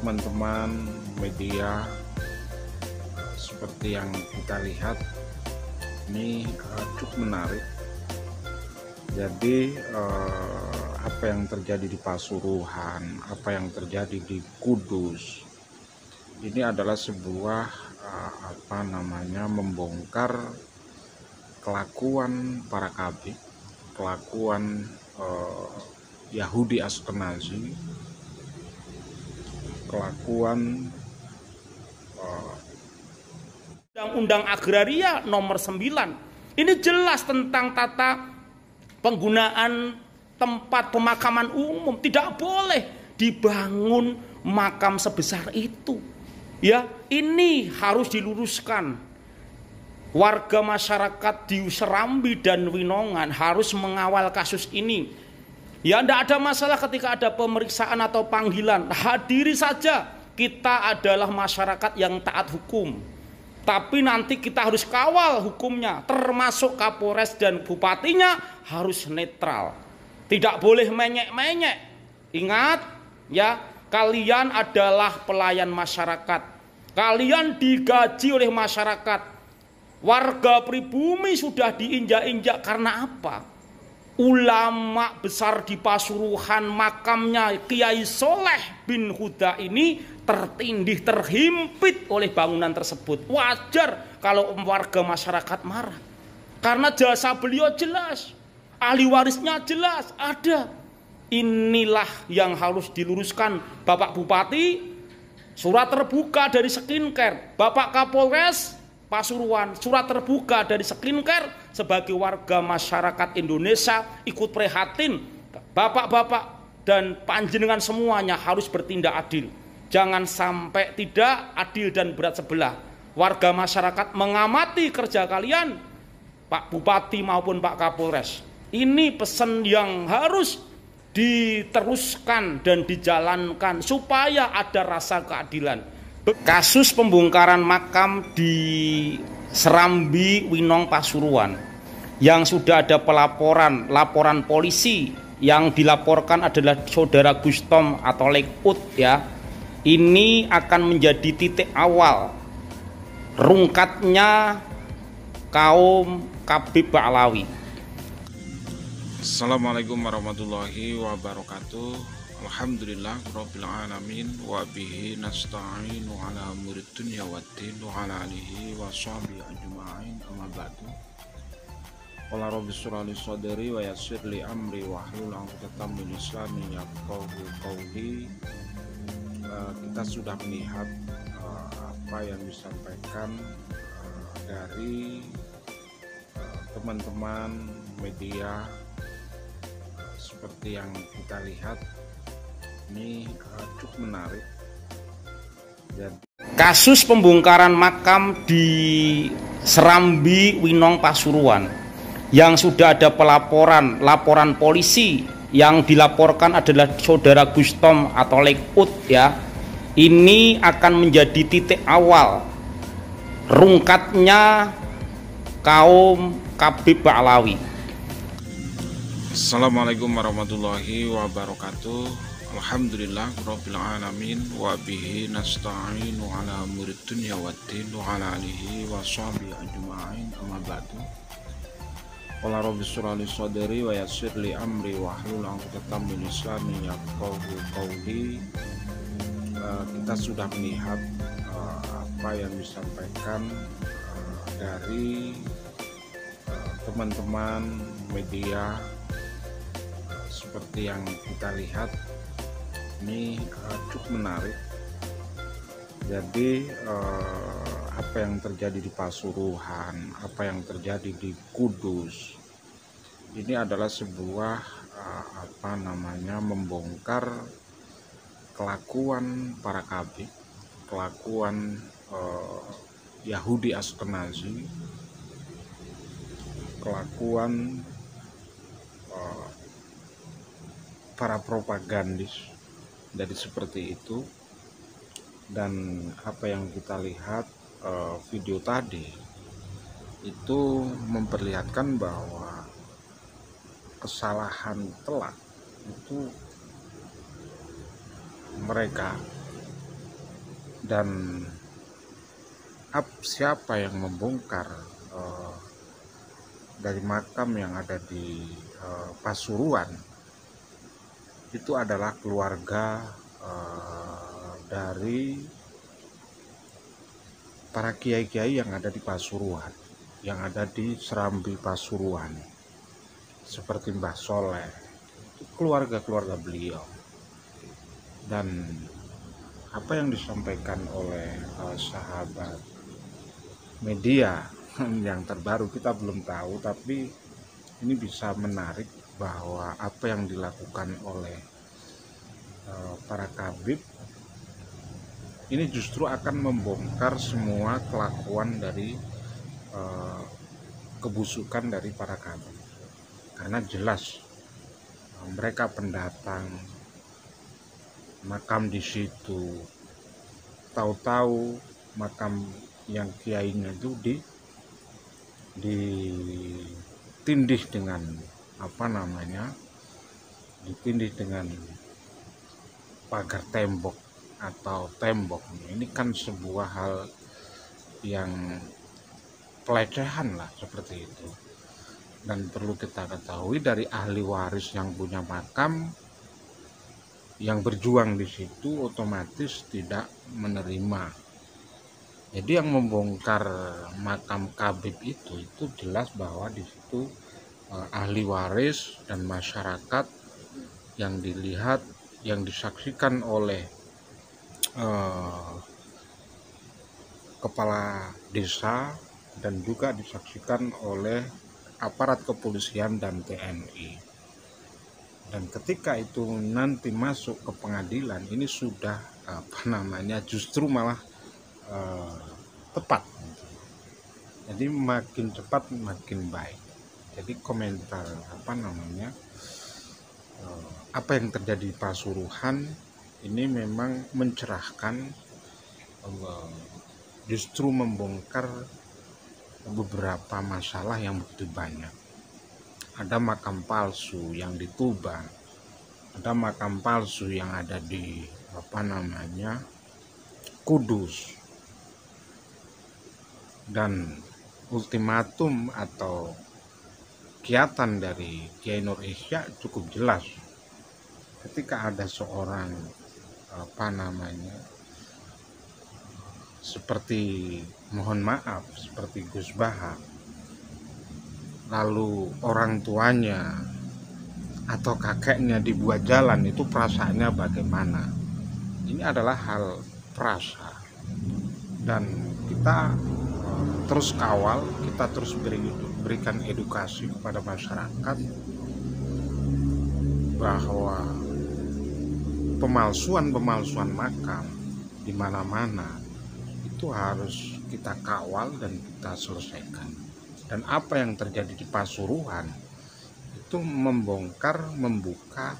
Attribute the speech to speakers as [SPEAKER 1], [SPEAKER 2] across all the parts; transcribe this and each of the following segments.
[SPEAKER 1] teman-teman media, seperti yang kita lihat ini cukup menarik. Jadi apa yang terjadi di Pasuruan, apa yang terjadi di Kudus, ini adalah sebuah membongkar kelakuan para kabik, kelakuan Yahudi Ashkenazi, kelakuan
[SPEAKER 2] Undang-Undang Agraria nomor 9. Ini jelas tentang tata penggunaan tempat pemakaman umum. Tidak boleh dibangun makam sebesar itu. Ya, ini harus diluruskan. Warga masyarakat di Serambi dan Winongan harus mengawal kasus ini. Ya, tidak ada masalah ketika ada pemeriksaan atau panggilan. Hadiri saja. Kita adalah masyarakat yang taat hukum. Tapi nanti kita harus kawal hukumnya. Termasuk Kapolres dan Bupatinya harus netral. Tidak boleh menyek-menyek. Ingat, ya, kalian adalah pelayan masyarakat. Kalian digaji oleh masyarakat. Warga pribumi sudah diinjak-injak karena apa? Ulama besar di Pasuruan, makamnya Kiai Soleh bin Huda ini tertindih, terhimpit oleh bangunan tersebut. Wajar kalau warga masyarakat marah. Karena jasa beliau jelas, ahli warisnya jelas, ada. Inilah yang harus diluruskan Bapak Bupati, surat terbuka dari Skincare. Bapak Kapolres Pasuruan, surat terbuka dari Skincare sebagai warga masyarakat Indonesia ikut prihatin. Bapak-bapak dan panjenengan semuanya harus bertindak adil. Jangan sampai tidak adil dan berat sebelah. Warga masyarakat mengamati kerja kalian, Pak Bupati maupun Pak Kapolres. Ini pesan yang harus diteruskan dan dijalankan supaya ada rasa keadilan. Kasus pembongkaran makam di Serambi Winong Pasuruan yang sudah ada laporan polisi yang dilaporkan adalah saudara Gustom atau Lekut, ya. Ini akan menjadi titik awal rungkatnya kaum Kabib Ba'lawi.
[SPEAKER 1] Assalamualaikum warahmatullahi wabarakatuh. Alhamdulillah rabbil alamin wa bihi nasta'inu ala umurid dunya waddin wa ala alihi wa sahbihi ajma'in, amma ba'du. Qala rabbi shrah li sadri wa yassir li amri wa hlul 'uqdatam min lisani yafqahu qawli. Kita sudah melihat apa yang disampaikan dari teman-teman media, seperti yang kita lihat ini cukup menarik.
[SPEAKER 2] Kasus pembongkaran makam di Serambi Winong Pasuruan yang sudah ada laporan polisi yang dilaporkan adalah saudara Gustom atau Lekut, ya. Ini akan menjadi titik awal rungkatnya kaum Kabib Ba'lawi.
[SPEAKER 1] Assalamualaikum warahmatullahi wabarakatuh. Alhamdulillah rabbil alamin wa bihi nasta'inu ala umurid dunya waddin wa ala alihi wa sahbihi ajma'in, amma ba'du. Qala rabbi shrah li sadri wa yassir li amri wa hlul 'uqdatam min lisani yafqahu qawli. Kita sudah melihat apa yang disampaikan dari teman-teman media, seperti yang kita lihat ini cukup menarik. Jadi apa yang terjadi di Pasuruan, apa yang terjadi di Kudus, ini adalah sebuah membongkar kelakuan para kabik, kelakuan Yahudi Ashkenazi, kelakuan para propagandis. Jadi seperti itu. Dan apa yang kita lihat video tadi itu memperlihatkan bahwa kesalahan telak itu mereka Dan siapa yang membongkar dari makam yang ada di Pasuruan itu adalah keluarga dari para kiai-kiai yang ada di Pasuruan, yang ada di Serambi Pasuruan, seperti Mbah Soleh, keluarga-keluarga beliau. Dan apa yang disampaikan oleh sahabat media yang terbaru kita belum tahu, tapi ini bisa menarik bahwa apa yang dilakukan oleh para kabib ini justru akan membongkar semua kelakuan dari kebusukan dari para kabib, karena jelas mereka pendatang makam di situ, tahu-tahu makam yang kiainya itu ditindih dengan ditindih dengan pagar tembok atau tembok. Ini kan sebuah hal yang pelecehan lah seperti itu. Dan perlu kita ketahui dari ahli waris yang punya makam, yang berjuang di situ otomatis tidak menerima. Jadi yang membongkar makam kabib itu jelas bahwa di situ ahli waris dan masyarakat yang dilihat, yang disaksikan oleh kepala desa dan juga disaksikan oleh aparat kepolisian dan TNI. Dan ketika itu nanti masuk ke pengadilan, ini sudah justru malah tepat. Jadi makin cepat makin baik. Jadi komentar apa yang terjadi di Pasuruan ini memang mencerahkan, justru membongkar beberapa masalah yang begitu banyak. Ada makam palsu yang di Tuban, ada makam palsu yang ada di Kudus, dan ultimatum atau kiatan dari Kiai Nur Ihya cukup jelas. Ketika ada seorang seperti seperti Gus Baha, lalu orang tuanya atau kakeknya dibuat jalan, itu perasaannya bagaimana? Ini adalah hal perasa, dan kita terus kawal, kita terus berikan edukasi kepada masyarakat bahwa pemalsuan makam di mana-mana itu harus kita kawal dan kita selesaikan. Dan apa yang terjadi di Pasuruan itu membuka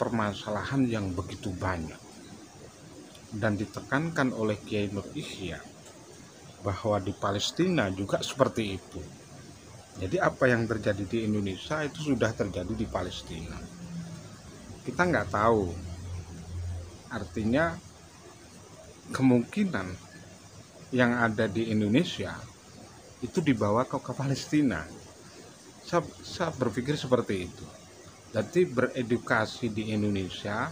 [SPEAKER 1] permasalahan yang begitu banyak, dan ditekankan oleh Kiai Nur Ihya bahwa di Palestina juga seperti itu. Jadi apa yang terjadi di Indonesia itu sudah terjadi di Palestina. Kita nggak tahu, artinya kemungkinan yang ada di Indonesia itu dibawa ke Palestina. Saya berpikir seperti itu. Jadi beredukasi di Indonesia,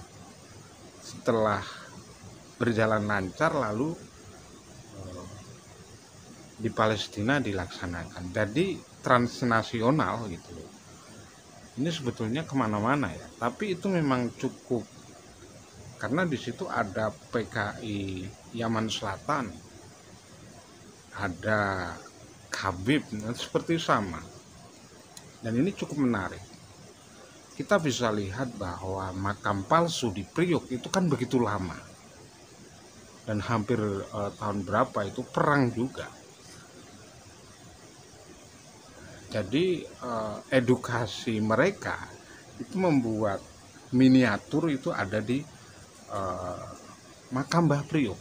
[SPEAKER 1] setelah berjalan lancar lalu di Palestina dilaksanakan. Jadi transnasional gitu. Ini sebetulnya kemana-mana ya. Tapi itu memang cukup, karena di situ ada PKI Yaman Selatan, ada Habib, seperti sama. Dan ini cukup menarik. Kita bisa lihat bahwa makam palsu di Priok itu kan begitu lama. Dan hampir tahun berapa itu perang juga. Jadi edukasi mereka itu membuat miniatur itu ada di makam Mbah Priok.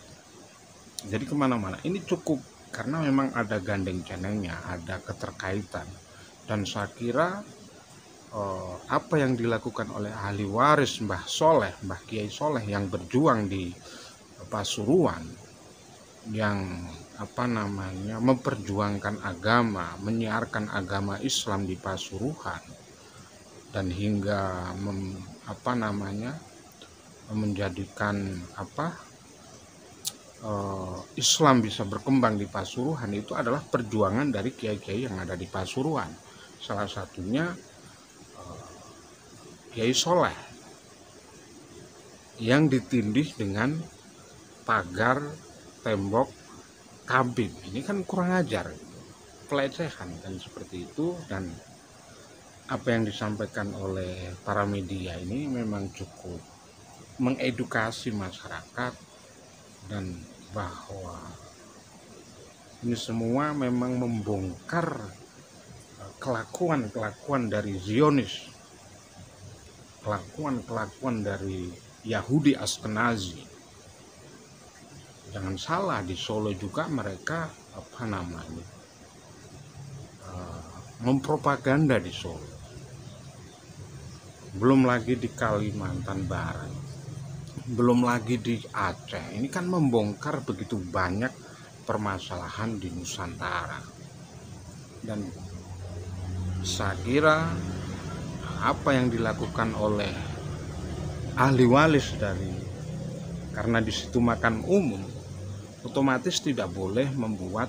[SPEAKER 1] Jadi kemana-mana. Ini cukup, karena memang ada gandeng cenengnya, ada keterkaitan. Dan saya kira apa yang dilakukan oleh ahli waris Mbah Kiai Soleh yang berjuang di Pasuruan yang memperjuangkan agama, menyiarkan agama Islam di Pasuruan, dan hingga menjadikan Islam bisa berkembang di Pasuruan, itu adalah perjuangan dari kiai-kiai yang ada di Pasuruan. Salah satunya Kiai Soleh yang ditindih dengan pagar tembok kabin. Ini kan kurang ajar, pelecehan kan seperti itu. Dan apa yang disampaikan oleh para media ini memang cukup mengedukasi masyarakat, dan bahwa ini semua memang membongkar kelakuan dari Zionis, kelakuan dari Yahudi Ashkenazi. Jangan salah, di Solo juga mereka mempropaganda di Solo. Belum lagi di Kalimantan Barat, belum lagi di Aceh. Ini kan membongkar begitu banyak permasalahan di Nusantara. Dan saya kira apa yang dilakukan oleh ahli waris karena di situ makam umum, otomatis tidak boleh membuat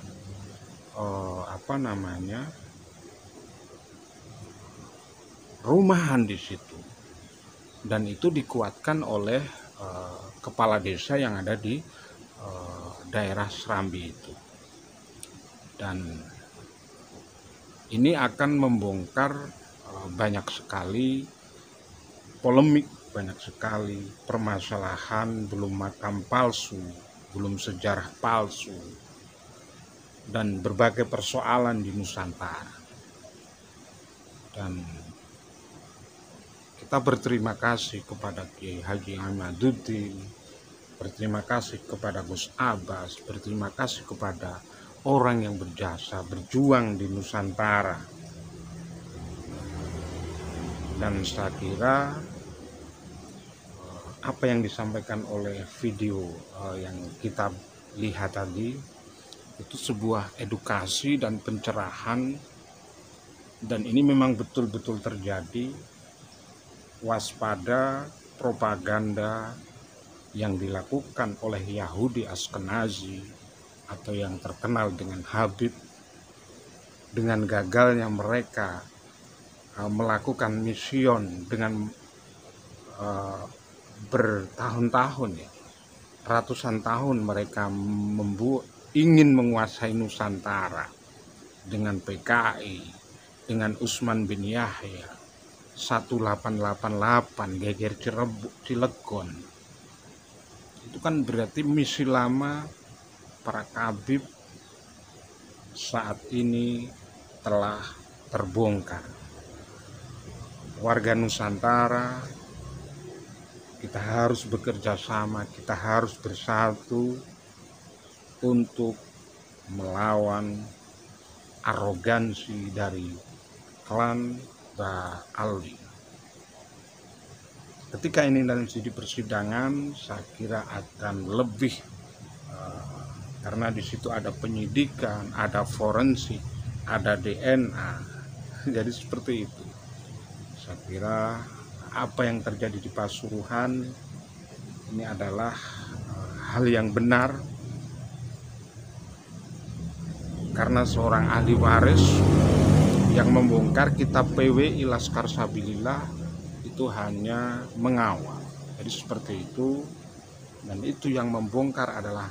[SPEAKER 1] rumahan di situ. Dan itu dikuatkan oleh kepala desa yang ada di daerah Serambi itu. Dan ini akan membongkar banyak sekali polemik, banyak sekali permasalahan, belum makam palsu, belum sejarah palsu, dan berbagai persoalan di Nusantara. Dan kita berterima kasih kepada Kiai Haji Ahmaduddin, berterima kasih kepada Gus Abbas, berterima kasih kepada orang yang berjasa, berjuang di Nusantara. Dan saya kira apa yang disampaikan oleh video yang kita lihat tadi itu sebuah edukasi dan pencerahan, dan ini memang betul-betul terjadi. Waspada propaganda yang dilakukan oleh Yahudi Ashkenazi atau yang terkenal dengan Habib, dengan gagalnya mereka melakukan mision dengan bertahun-tahun, ratusan tahun mereka ingin menguasai Nusantara dengan PKI, dengan Utsman bin Yahya, 1888, Geger Cilegon. Itu kan berarti misi lama para kabib saat ini telah terbongkar. Warga Nusantara, kita harus bekerja sama, kita harus bersatu untuk melawan arogansi dari klan Alwi. Ketika ini nanti di persidangan, saya kira akan lebih karena di situ ada penyidikan, ada forensik, ada DNA. Jadi seperti itu. Saya kira apa yang terjadi di Pasuruan ini adalah hal yang benar, karena seorang ahli waris yang membongkar kitab PWI Laskar Sabilillah itu hanya mengawal. Jadi seperti itu, dan itu yang membongkar adalah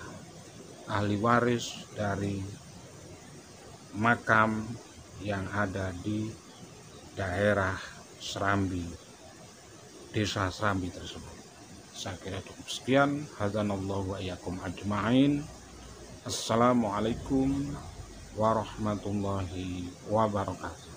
[SPEAKER 1] ahli waris dari makam yang ada di daerah Serambi, desa Serambi tersebut. Saya kira cukup sekian. Hadanallahu wa iyyakum ajma'in. Assalamualaikum warahmatullahi wabarakatuh.